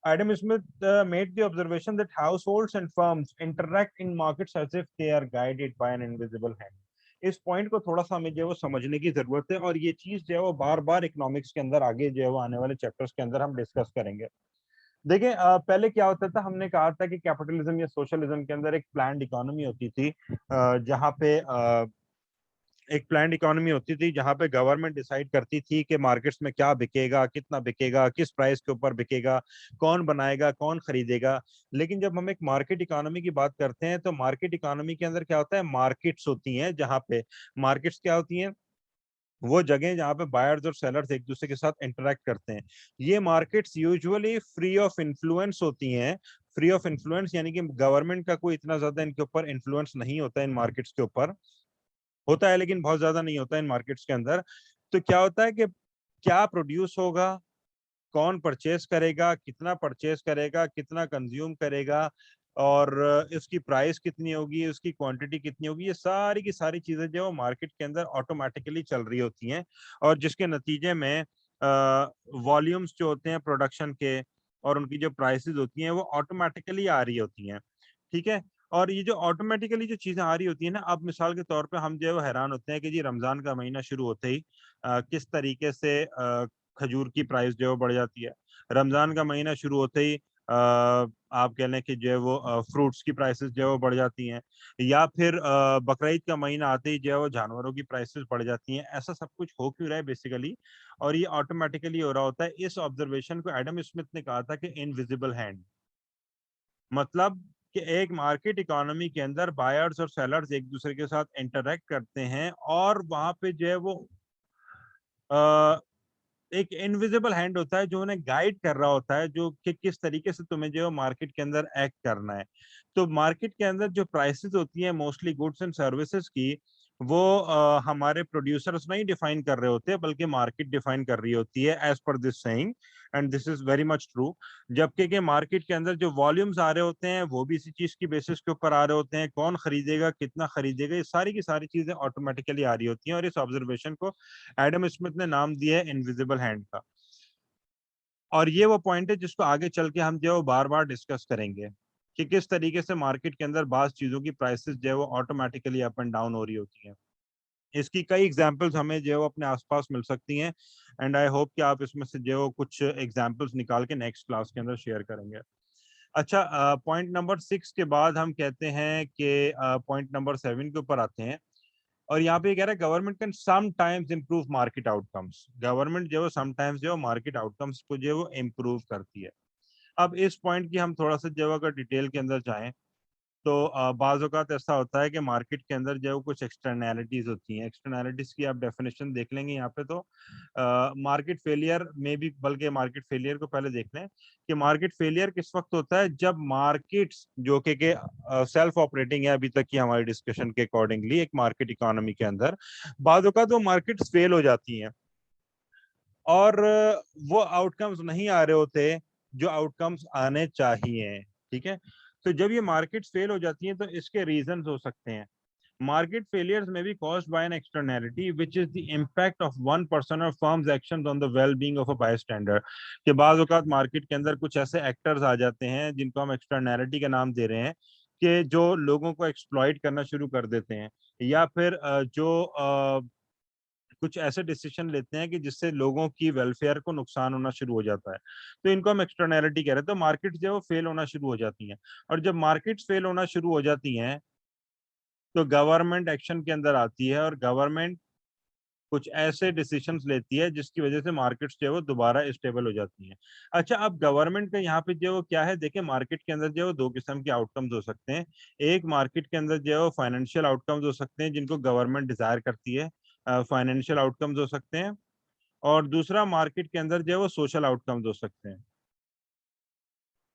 Adam Smith made the observation that households and firms interact in markets as if they are guided by an invisible hand। इस पॉइंट को थोड़ा सा हमें जो है वो समझने की जरूरत है, और ये चीज जो है वो बार बार इकोनॉमिक्स के अंदर आगे जो है वो आने वाले चैप्टर्स के अंदर हम डिस्कस करेंगे। देखिए पहले क्या होता था, हमने कहा था कि कैपिटलिज्म या सोशलिज्म के अंदर एक प्लान्ड इकोनॉमी होती थी, जहाँ पे एक प्लान्ड इकोनॉमी होती थी जहां पे गवर्नमेंट डिसाइड करती थी कि मार्केट्स में क्या बिकेगा, कितना बिकेगा, किस प्राइस के ऊपर बिकेगा, कौन बनाएगा, कौन खरीदेगा। लेकिन जब हम एक मार्केट इकोनॉमी की बात करते हैं तो मार्केट इकोनॉमी के अंदर क्या होता है, मार्केट्स होती हैं, जहां पे मार्केट्स क्या होती हैं, वो जगह जहाँ पे बायर्स और सेलर्स एक दूसरे के साथ इंटरेक्ट करते हैं। ये markets usually free of influence होती हैं। फ्री ऑफ इन्फ्लुएंस यानी कि गवर्नमेंट का कोई इतना ज्यादा इनके ऊपर इन्फ्लुएंस नहीं होता इन मार्केट्स के ऊपर, होता है लेकिन बहुत ज्यादा नहीं होता इन मार्केट्स के अंदर। तो क्या होता है कि क्या प्रोड्यूस होगा, कौन परचेस करेगा, कितना परचेस करेगा, कितना कंज्यूम करेगा, और इसकी प्राइस कितनी होगी, उसकी क्वांटिटी कितनी होगी, ये सारी की सारी चीजें जो मार्केट के अंदर ऑटोमेटिकली चल रही होती हैं, और जिसके नतीजे में वॉल्यूम्स जो होते हैं प्रोडक्शन के और उनकी जो प्राइसेस होती हैं वो ऑटोमेटिकली आ रही होती हैं। ठीक है, और ये जो ऑटोमेटिकली जो चीजें आ रही होती है ना, अब मिसाल के तौर पे हम जो है वो हैरान होते हैं कि जी रमजान का महीना शुरू होते ही किस तरीके से खजूर की प्राइस जो है वो बढ़ जाती है। रमजान का महीना शुरू होते ही आप कह लें कि जो है वो फ्रूट्स की प्राइसेस जो है वो बढ़ जाती हैं, या फिर बकरीद का महीना आते ही जो है वो जानवरों की प्राइसेस बढ़ जाती हैं। ऐसा सब कुछ हो क्यों रहा है बेसिकली, और ये ऑटोमेटिकली हो रहा होता है। इस ऑब्जर्वेशन को एडम स्मिथ ने कहा था कि इनविजिबल हैंड, मतलब कि एक मार्केट इकोनॉमी के अंदर बायर्स और सेलर्स एक दूसरे के साथ इंटरेक्ट करते हैं, और वहां पे जो है वो एक इनविजिबल हैंड होता है जो उन्हें गाइड कर रहा होता है, जो कि किस तरीके से तुम्हें जो है मार्केट के अंदर एक्ट करना है। तो मार्केट के अंदर जो प्राइसेस होती हैं मोस्टली गुड्स एंड सर्विसेज की, वो हमारे प्रोड्यूसर्स नहीं डिफाइन कर रहे होते बल्कि मार्केट डिफाइन कर रही होती है, as per this saying, and this is very much true. जबकि कि मार्केट के अंदर जो वॉल्यूम्स आ रहे होते हैं वो भी इसी चीज की बेसिस के ऊपर आ रहे होते हैं, कौन खरीदेगा, कितना खरीदेगा, ये सारी की सारी चीजें ऑटोमेटिकली आ रही होती हैं। और इस ऑब्जर्वेशन को एडम स्मिथ ने नाम दिया है इनविजिबल हैंड का, और ये वो पॉइंट है जिसको आगे चल के हम जो है वो बार बार डिस्कस करेंगे कि किस तरीके से मार्केट के अंदर बाज चीजों की प्राइसेस जो है वो ऑटोमेटिकली अप एंड डाउन हो रही होती हैं। इसकी कई एग्जांपल्स हमें जो है वो अपने आसपास मिल सकती हैं, एंड आई होप कि आप इसमें से जो है वो कुछ एग्जांपल्स निकाल के नेक्स्ट क्लास के अंदर शेयर करेंगे। अच्छा, पॉइंट नंबर 6 के बाद हम कहते हैं कि पॉइंट नंबर 7 के ऊपर आते हैं, और यहाँ पे कह रहा है government can sometimes improve market outcomes. Government जो है समटाइम्स जो है मार्केट आउटकम्स को जो है वो इम्प्रूव करती है। अब इस पॉइंट की हम थोड़ा सा जो है अगर डिटेल के अंदर जाएं तो बाज़ औक़ात ऐसा होता है कि मार्केट के अंदर जो है वो कुछ एक्सटर्नैलिटीज होती हैं। एक्सटर्नैलिटीज की आप डेफिनेशन देख लेंगे यहाँ पे, तो मार्केट फेलियर में भी, बल्कि मार्केट फेलियर को पहले देख लें कि मार्केट फेलियर किस वक्त होता है, जब मार्केट्स जो कि सेल्फ ऑपरेटिंग है अभी तक की हमारी डिस्कशन के अकॉर्डिंगली एक मार्केट इकोनॉमी के अंदर, बाज़ औक़ात वो मार्केट्स फेल हो जाती हैं और वो आउटकम्स नहीं आ रहे होते जो आउटकम्स आने चाहिए। ठीक है, तो जब ये मार्केट्स फेल हो जाती हैं तो इसके रीजंस हो सकते हैं। Market failures may be caused by an externality, which is the impact of one person or firm's actions on the well-being of a bystander. कि बाज़ औक़ात मार्केट के अंदर कुछ ऐसे एक्टर्स आ जाते हैं जिनको हम एक्सटर्नैलिटी का नाम दे रहे हैं, कि जो लोगों को एक्सप्लॉइट करना शुरू कर देते हैं, या फिर कुछ ऐसे डिसीजन लेते हैं कि जिससे लोगों की वेलफेयर को नुकसान होना शुरू हो जाता है। तो इनको हम एक्सटर्नैलिटी कह रहे हैं। तो मार्केट जो है वो फेल होना शुरू हो जाती हैं, और जब मार्केट्स फेल होना शुरू हो जाती हैं, तो गवर्नमेंट एक्शन के अंदर आती है, और गवर्नमेंट कुछ ऐसे डिसीजंस लेती है जिसकी वजह से मार्केट्स जो है वो दोबारा स्टेबल हो जाती हैं। अच्छा, अब गवर्नमेंट का यहाँ पे जो है वो क्या है, देखिए मार्केट के अंदर जो है वो 2 किस्म के आउटकम्स हो सकते हैं। एक मार्केट के अंदर जो है वो फाइनेंशियल आउटकम्स हो सकते हैं जिनको गवर्नमेंट डिज़ायर करती है, फाइनेंशियल आउटकम्स हो सकते हैं, और दूसरा मार्केट के अंदर जो है वो सोशल आउटकम्स हो सकते हैं।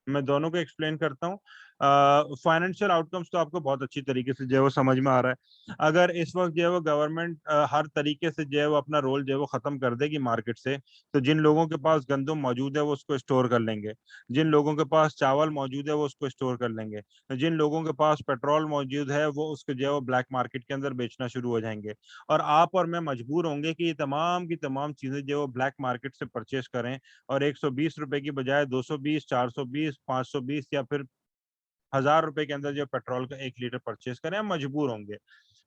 मैं दोनों को एक्सप्लेन करता हूँ। फाइनेंशियल आउटकम्स तो आपको बहुत अच्छी तरीके से जो है वो समझ में आ रहा है। अगर इस वक़्त जो है वो गवर्नमेंट हर तरीके से जो है वो अपना रोल जो है वो ख़त्म कर देगी मार्केट से, तो जिन लोगों के पास गंदम मौजूद है वो उसको स्टोर कर लेंगे। जिन लोगों के पास चावल मौजूद है वो उसको स्टोर कर लेंगे। जिन लोगों के पास पेट्रोल मौजूद है वो उसको जो है वो ब्लैक मार्केट के अंदर बेचना शुरू हो जाएँगे। और आप और मैं मजबूर होंगे कि ये तमाम की तमाम चीज़ें जो है वो ब्लैक मार्केट से परचेज़ करें, और ₹120 की बजाय 220, 420, 520 या फिर ₹1000 के अंदर जो पेट्रोल का 1 लीटर परचेज़ करें, हम मजबूर होंगे।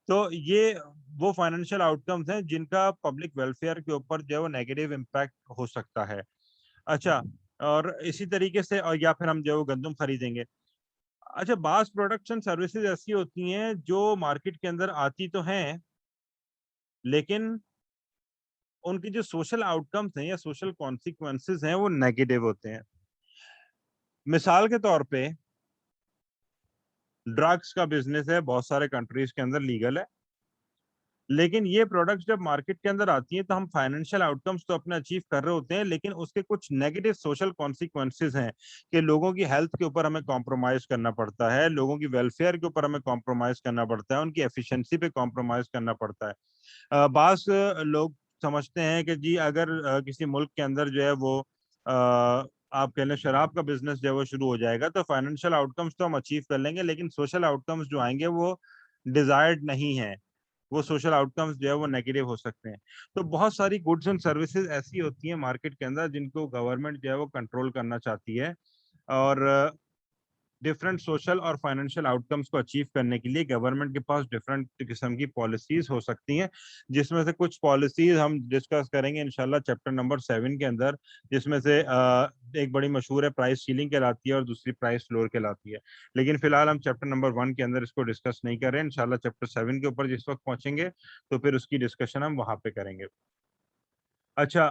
तो ये वो फाइनेंशियल आउटकम्स हैं जिनका पब्लिक वेलफेयर के ऊपर जो है वो नेगेटिव इम्पैक्ट हो सकता है। अच्छा, और इसी तरीके से या फिर हम जो है वो गंदम खरीदेंगे। अच्छा, बाज़ प्रोडक्ट्स एंड सर्विसेज़ ऐसी होती हैं जो मार्केट के अंदर आती तो हैं, लेकिन उनकी जो सोशल आउटकम्स हैं या सोशल कॉन्सिक्वेंसेज़ हैं वो नेगेटिव होते हैं। मिसाल के तौर पे ड्रग्स का बिज़नेस है, बहुत सारे कंट्रीज़ के अंदर लीगल है। लेकिन ये प्रोडक्ट्स जब मार्केट के अंदर आती हैं, तो हम फाइनेंशियल आउटकम्स तो अपने अचीव कर रहे होते हैं, लेकिन उसके कुछ नेगेटिव सोशल कॉन्सिक्वेंसेज़ हैं कि लोगों की हेल्थ के ऊपर हमें कॉम्प्रोमाइज़ करना पड़ता है, लोगों की वेलफेयर के ऊपर हमें कॉम्प्रोमाइज़ करना पड़ता है, उनकी एफिशिएंसी पे कॉम्प्रोमाइज़ करना पड़ता है। बाज़ लोग समझते हैं कि जी अगर किसी मुल्क के अंदर जो है वो आप कह लें शराब का बिज़नेस जो है वो शुरू हो जाएगा, तो फाइनेंशियल आउटकम्स तो हम अचीव कर लेंगे, लेकिन सोशल आउटकम्स जो आएँगे वो डिज़ायर्ड नहीं हैं। वो सोशल आउटकम्स जो है वो नेगेटिव हो सकते हैं। तो बहुत सारी गुड्स एंड सर्विसेज़ ऐसी होती हैं मार्केट के अंदर जिनको गवर्नमेंट जो है वो कंट्रोल करना चाहती है, और डिफरेंट सोशल और फाइनेंशियल आउटकम्स को अचीव करने के लिए गवर्नमेंट के पास डिफरेंट किस्म की पॉलिसीज हो सकती हैं, जिसमें से कुछ पॉलिसीज हम डिस्कस करेंगे इंशाल्लाह चैप्टर नंबर 7 के अंदर, जिसमें से एक बड़ी मशहूर है प्राइस सीलिंग कहलाती है और दूसरी प्राइस फ्लोर कहलाती है। लेकिन फिलहाल हम चैप्टर नंबर 1 के अंदर इसको डिस्कस नहीं कर रहे हैं, इंशाल्लाह चैप्टर 7 के ऊपर जिस वक्त पहुंचेंगे तो फिर उसकी डिस्कशन हम वहां पे करेंगे। अच्छा,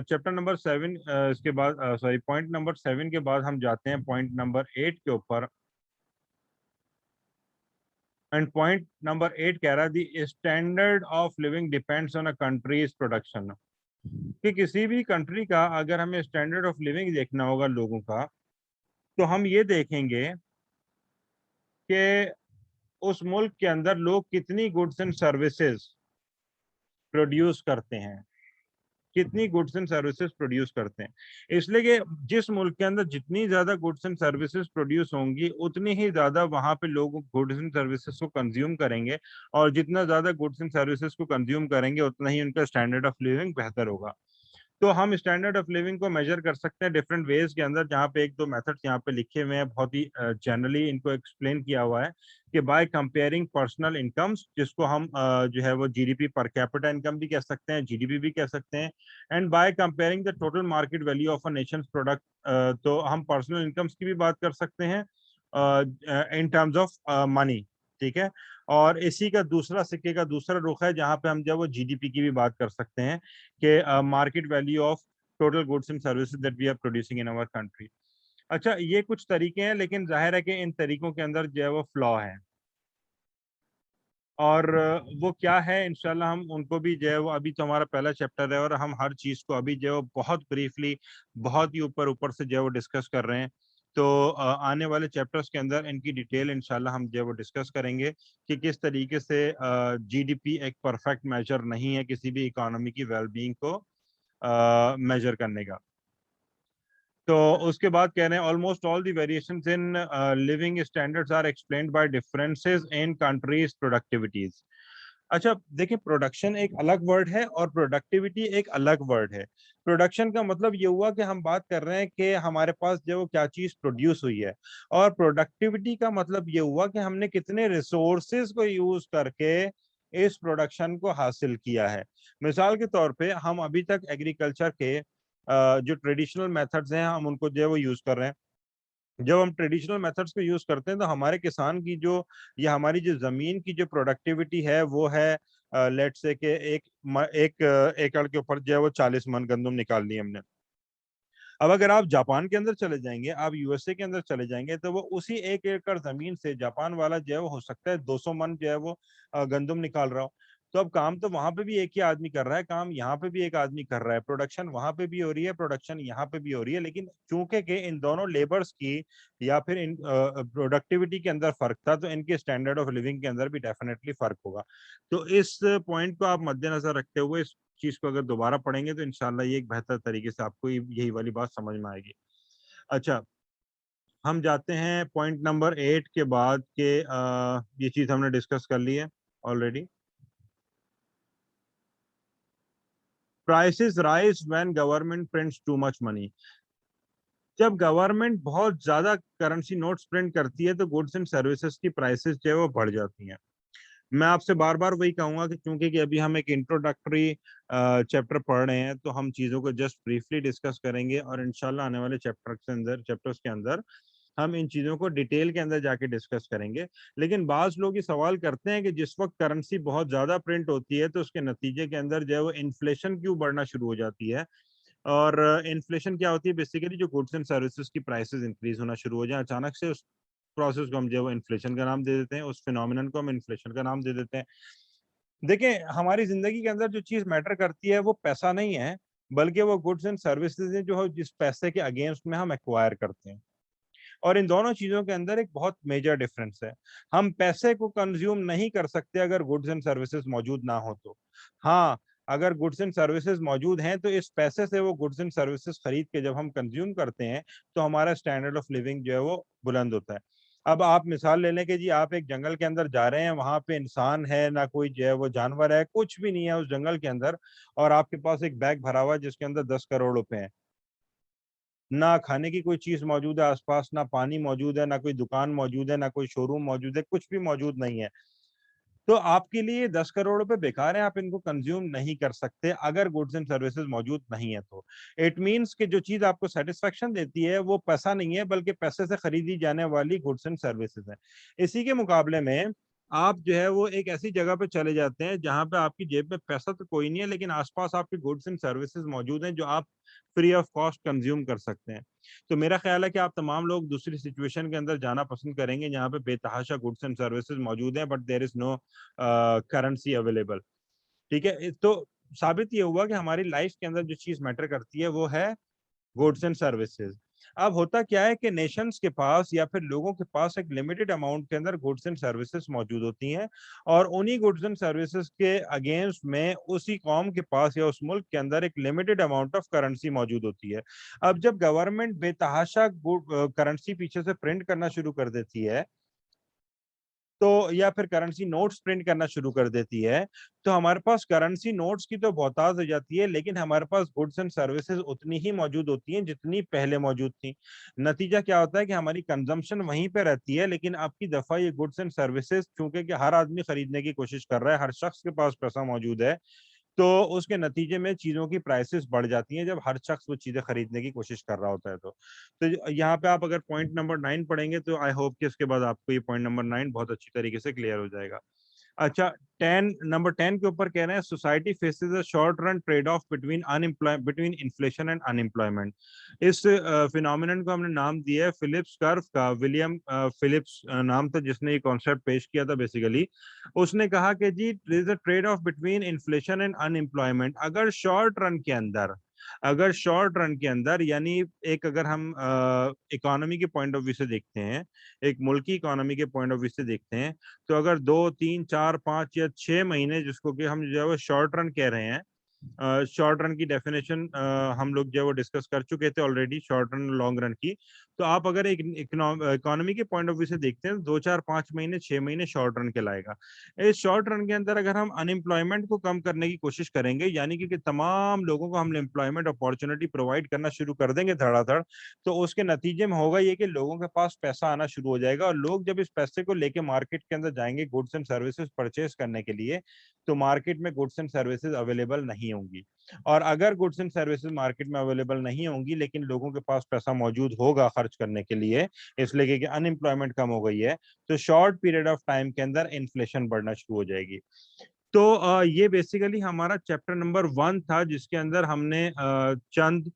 चैप्टर नंबर 7 इसके बाद सॉरी पॉइंट नंबर 7 के बाद हम जाते हैं पॉइंट नंबर 8 के ऊपर। एंड पॉइंट नंबर 8 कह रहा है the standard of living depends on a countries production. कि किसी भी कंट्री का अगर हमें स्टैंडर्ड ऑफ लिविंग देखना होगा लोगों का, तो हम ये देखेंगे कि उस मुल्क के अंदर लोग कितनी गुड्स एंड सर्विसेज प्रोड्यूस करते हैं, कितनी गुड्स एंड सर्विसेज प्रोड्यूस करते हैं। इसलिए कि जिस मुल्क के अंदर जितनी ज्यादा गुड्स एंड सर्विसेज प्रोड्यूस होंगी, उतनी ही ज्यादा वहां पे लोग गुड्स एंड सर्विसेज को कंज्यूम करेंगे, और जितना ज्यादा गुड्स एंड सर्विसेज को कंज्यूम करेंगे उतना ही उनका स्टैंडर्ड ऑफ लिविंग बेहतर होगा। तो हम स्टैंडर्ड ऑफ लिविंग को मेजर कर सकते हैं डिफरेंट वेज के अंदर, जहाँ पे एक दो मेथड्स यहाँ पे लिखे हुए हैं, बहुत ही जनरली इनको एक्सप्लेन किया हुआ है कि बाय कंपेयरिंग पर्सनल इनकम्स, जिसको हम जो है वो जीडीपी पर कैपिटा इनकम भी कह सकते हैं, जीडीपी भी कह सकते हैं, and by comparing the total market value of a nation product, तो हम पर्सनल इनकम्स की भी बात कर सकते हैं इन टर्म्स ऑफ मनी। ठीक है, और इसी का दूसरा सिक्के का दूसरा रुख है जहां पे हम जो है वो जीडीपी की भी बात कर सकते हैं कि market value of total goods and services that we are producing in our country. अच्छा, ये कुछ तरीके हैं, लेकिन जाहिर है कि इन तरीकों के अंदर जो है वो फ्लॉ है, और वो क्या है इंशाल्लाह हम उनको भी जो है वो, अभी तो हमारा पहला चैप्टर है और हम हर चीज़ को अभी जो है वो बहुत ब्रीफली, बहुत ही ऊपर ऊपर से जो है वो डिस्कस कर रहे हैं। तो आने वाले चैप्टर्स के अंदर इनकी डिटेल इंशाल्लाह हम जो है वो डिस्कस करेंगे कि किस तरीके से जीडीपी एक परफेक्ट मेजर नहीं है किसी भी इकोनॉमी की वेलबींग को मेजर करने का। तो उसके बाद कह रहे हैं almost all the variations in living standards are explained by differences in countries productivities. अच्छा देखिए, प्रोडक्शन एक अलग वर्ड है और प्रोडक्टिविटी एक अलग वर्ड है। प्रोडक्शन का मतलब ये हुआ कि हम बात कर रहे हैं कि हमारे पास जो वो क्या चीज प्रोड्यूस हुई है, और प्रोडक्टिविटी का मतलब ये हुआ कि हमने कितने रिसोर्सेज को यूज करके इस प्रोडक्शन को हासिल किया है। मिसाल के तौर पे हम अभी तक एग्रीकल्चर के जो ट्रेडिशनल मेथड्स हैं हम उनको जो है वो यूज कर रहे हैं। जब हम ट्रेडिशनल मेथड्स को यूज करते हैं तो हमारे किसान की जो, या हमारी जो जमीन की जो प्रोडक्टिविटी है वो है, लेट्स से कि एक एकड़ के ऊपर जो है वो 40 मन गंदम निकाल ली हमने। अब अगर आप जापान के अंदर चले जाएंगे, आप यूएसए के अंदर चले जाएंगे, तो वो उसी एक एकड़ जमीन से जापान वाला जो है वो हो सकता है 200 मन जो है वो गंदम निकाल रहा हो। तो अब काम तो वहां पे भी एक ही आदमी कर रहा है, काम यहाँ पे भी एक आदमी कर रहा है, प्रोडक्शन वहां पे भी हो रही है, प्रोडक्शन यहाँ पे भी हो रही है, लेकिन चूंकि के इन दोनों लेबर्स की या फिर इन प्रोडक्टिविटी के अंदर फर्क था, तो इनके स्टैंडर्ड ऑफ लिविंग के अंदर भी डेफिनेटली फर्क होगा। तो इस पॉइंट को आप मद्देनजर रखते हुए इस चीज को अगर दोबारा पढ़ेंगे तो इंशाल्लाह ये एक बेहतर तरीके से आपको यही वाली बात समझ में आएगी। अच्छा, हम जाते हैं पॉइंट नंबर 8 के बाद के, ये चीज हमने डिस्कस कर ली है already. Prices rise when government prints too much money. जब गवर्नमेंट बहुत ज्यादा करेंसी नोट्स प्रिंट करती है तो गुड्स एंड सर्विसेज की प्राइसेस जो है वो बढ़ जाती हैं। मैं आपसे बार बार वही कहूंगा कि चूंकि कि अभी हम एक इंट्रोडक्टरी चैप्टर पढ़ रहे हैं, तो हम चीजों को जस्ट ब्रीफली डिस्कस करेंगे, और इंशाल्लाह आने वाले चैप्टर्स के अंदर हम इन चीजों को डिटेल के अंदर जाके डिस्कस करेंगे। लेकिन बाज लोग ये सवाल करते हैं कि जिस वक्त करेंसी बहुत ज्यादा प्रिंट होती है तो उसके नतीजे के अंदर जो है वो इन्फ्लेशन क्यों बढ़ना शुरू हो जाती है। और इन्फ्लेशन क्या होती है, बेसिकली जो गुड्स एंड सर्विसेज की प्राइसेस इंक्रीज होना शुरू हो जाए अचानक से, उस प्रोसेस को हम जो है वो इन्फ्लेशन का नाम दे देते हैं, उस फिनोमिनन को हम इन्फ्लेशन का नाम दे देते हैं। देखिए, हमारी जिंदगी के अंदर जो चीज मैटर करती है वो पैसा नहीं है, बल्कि वो गुड्स एंड सर्विसेज हैं जो जिस पैसे के अगेंस्ट में हम एक्वायर करते हैं। और इन दोनों चीजों के अंदर एक बहुत मेजर डिफरेंस है। हम पैसे को कंज्यूम नहीं कर सकते अगर गुड्स एंड सर्विसेज मौजूद ना हो तो। हाँ, अगर गुड्स एंड सर्विसेज मौजूद हैं तो इस पैसे से वो गुड्स एंड सर्विसेज खरीद के जब हम कंज्यूम करते हैं तो हमारा स्टैंडर्ड ऑफ लिविंग जो है वो बुलंद होता है। अब आप मिसाल ले लें कि जी आप एक जंगल के अंदर जा रहे हैं, वहां पे इंसान है ना, कोई जो है वो जानवर है, कुछ भी नहीं है उस जंगल के अंदर, और आपके पास एक बैग भरा हुआ है जिसके अंदर 10 करोड़ रुपए हैं। ना खाने की कोई चीज मौजूद है आसपास, ना पानी मौजूद है, ना कोई दुकान मौजूद है, ना कोई शोरूम मौजूद है, कुछ भी मौजूद नहीं है। तो आपके लिए 10 करोड़ रुपए बेकार है, आप इनको कंज्यूम नहीं कर सकते अगर गुड्स एंड सर्विसेज मौजूद नहीं है तो। इट मींस कि जो चीज आपको सेटिस्फेक्शन देती है वो पैसा नहीं है, बल्कि पैसे से खरीदी जाने वाली गुड्स एंड सर्विसेज है। इसी के मुकाबले में आप जो है वो एक ऐसी जगह पे चले जाते हैं जहां पे आपकी जेब में पैसा तो कोई नहीं है, लेकिन आसपास आपकी गुड्स एंड सर्विसेज मौजूद हैं जो आप फ्री ऑफ कॉस्ट कंज्यूम कर सकते हैं। तो मेरा ख्याल है कि आप तमाम लोग दूसरी सिचुएशन के अंदर जाना पसंद करेंगे जहाँ पे बेतहाशा गुड्स एंड सर्विसेज मौजूद हैं, but there is no currency available. ठीक है, तो साबित ये हुआ कि हमारी लाइफ के अंदर जो चीज मैटर करती है वो है गुड्स एंड सर्विसेज। अब होता क्या है कि नेशंस के पास या फिर लोगों के पास एक लिमिटेड अमाउंट के अंदर गुड्स एंड सर्विसेज मौजूद होती हैं, और उन्हीं गुड्स एंड सर्विसेज के अगेंस्ट में उसी कौम के पास या उस मुल्क के अंदर एक लिमिटेड अमाउंट ऑफ करेंसी मौजूद होती है। अब जब गवर्नमेंट बेतहाशा करेंसी पीछे से प्रिंट करना शुरू कर देती है, तो या फिर करेंसी नोट्स प्रिंट करना शुरू कर देती है, तो हमारे पास करेंसी नोट्स की तो बहुतायत हो जाती है, लेकिन हमारे पास गुड्स एंड सर्विसेज उतनी ही मौजूद होती हैं जितनी पहले मौजूद थी। नतीजा क्या होता है कि हमारी कंजम्पशन वहीं पे रहती है, लेकिन अब की दफा ये गुड्स एंड सर्विसेज चूंकि कि हर आदमी खरीदने की कोशिश कर रहा है, हर शख्स के पास पैसा मौजूद है, तो उसके नतीजे में चीजों की प्राइसेस बढ़ जाती हैं जब हर शख्स वो चीजें खरीदने की कोशिश कर रहा होता है। तो यहाँ पे आप अगर पॉइंट नंबर 9 पढ़ेंगे तो आई होप कि इसके बाद आपको ये पॉइंट नंबर 9 बहुत अच्छी तरीके से क्लियर हो जाएगा। अच्छा, 10 के ऊपर कह रहे हैं society faces a short run trade off between inflation and unemployment. इस फिनोमिनन को हमने नाम दिया है फिलिप्स कर्व का। विलियम फिलिप्स नाम था जिसने ये कॉन्सेप्ट पेश किया था बेसिकली। उसने कहा कि जी there is a trade off between inflation and unemployment. अगर शॉर्ट रन के अंदर यानी एक अगर हम इकोनॉमी के पॉइंट ऑफ व्यू से देखते हैं, एक मुल्क की इकोनॉमी के पॉइंट ऑफ व्यू से देखते हैं, तो अगर 2 3 4 5 या 6 महीने जिसको कि हम जो है वो शॉर्ट रन कह रहे हैं, शॉर्ट रन की डेफिनेशन हम लोग जो है वो डिस्कस कर चुके थे already, short run long run की। तो आप अगर एक इकोनॉमी के पॉइंट ऑफ व्यू से देखते हैं, 2 4 5 महीने 6 महीने शॉर्ट रन कहलाएगा। इस शॉर्ट रन के अंदर अगर हम अनएम्प्लॉयमेंट को कम करने की कोशिश करेंगे, यानी कि तमाम लोगों को हम एम्प्लॉयमेंट अपॉर्चुनिटी प्रोवाइड करना शुरू कर देंगे धड़ाधड़, तो उसके नतीजे में होगा ये कि लोगों के पास पैसा आना शुरू हो जाएगा, और लोग जब इस पैसे को लेके मार्केट के अंदर जाएंगे गुड्स एंड सर्विसेज परचेज करने के लिए, तो मार्केट में गुड्स एंड सर्विसेज अवेलेबल नहीं होंगी। और अगर गुड्स एंड सर्विसेज मार्केट में अवेलेबल नहीं होंगी लेकिन लोगों के पास पैसा मौजूद होगा खर्च करने के लिए, इसलिए कि अनएम्प्लॉयमेंट कम हो गई है, तो शॉर्ट पीरियड ऑफ टाइम के अंदर इन्फ्लेशन बढ़ना शुरू हो जाएगी। तो ये बेसिकली हमारा चैप्टर नंबर 1 था, जिसके अंदर हमने चंद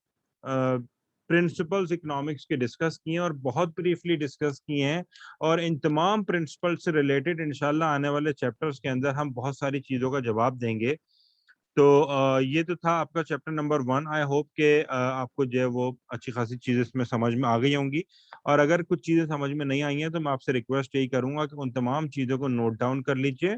प्रिंसिपल्स इकोनॉमिक्स के डिस्कस किए और बहुत ब्रीफली डिस्कस किए हैं। और इन तमाम प्रिंसिपल से रिलेटेड इंशाल्लाह आने वाले चैप्टर्स के अंदर हम बहुत सारी चीज़ों का जवाब देंगे। तो ये तो था आपका चैप्टर नंबर 1। आई होप के आपको जो है वो अच्छी खासी चीज़ें इसमें समझ में आ गई होंगी। और अगर कुछ चीज़ें समझ में नहीं आई हैं तो मैं आपसे रिक्वेस्ट यही करूंगा कि उन तमाम चीज़ों को नोट डाउन कर लीजिए।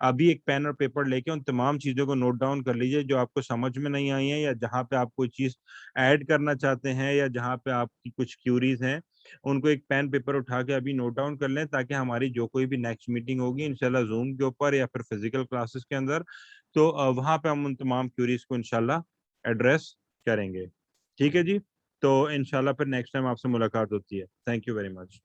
अभी एक पेन और पेपर लेके उन तमाम चीज़ों को नोट डाउन कर लीजिए जो आपको समझ में नहीं आई है, या जहाँ पे आप कोई चीज़ ऐड करना चाहते हैं, या जहाँ पे आपकी कुछ क्यूरीज हैं, उनको एक पेन पेपर उठा के अभी नोट डाउन कर लें, ताकि हमारी जो कोई भी नेक्स्ट मीटिंग होगी इंशाल्लाह जूम के ऊपर या फिर फिजिकल क्लासेस के अंदर, तो वहां पे हम उन तमाम क्यूरीज को इंशाल्लाह एड्रेस करेंगे। ठीक है जी। तो इंशाल्लाह फिर नेक्स्ट टाइम आपसे मुलाकात होती है। Thank you very much.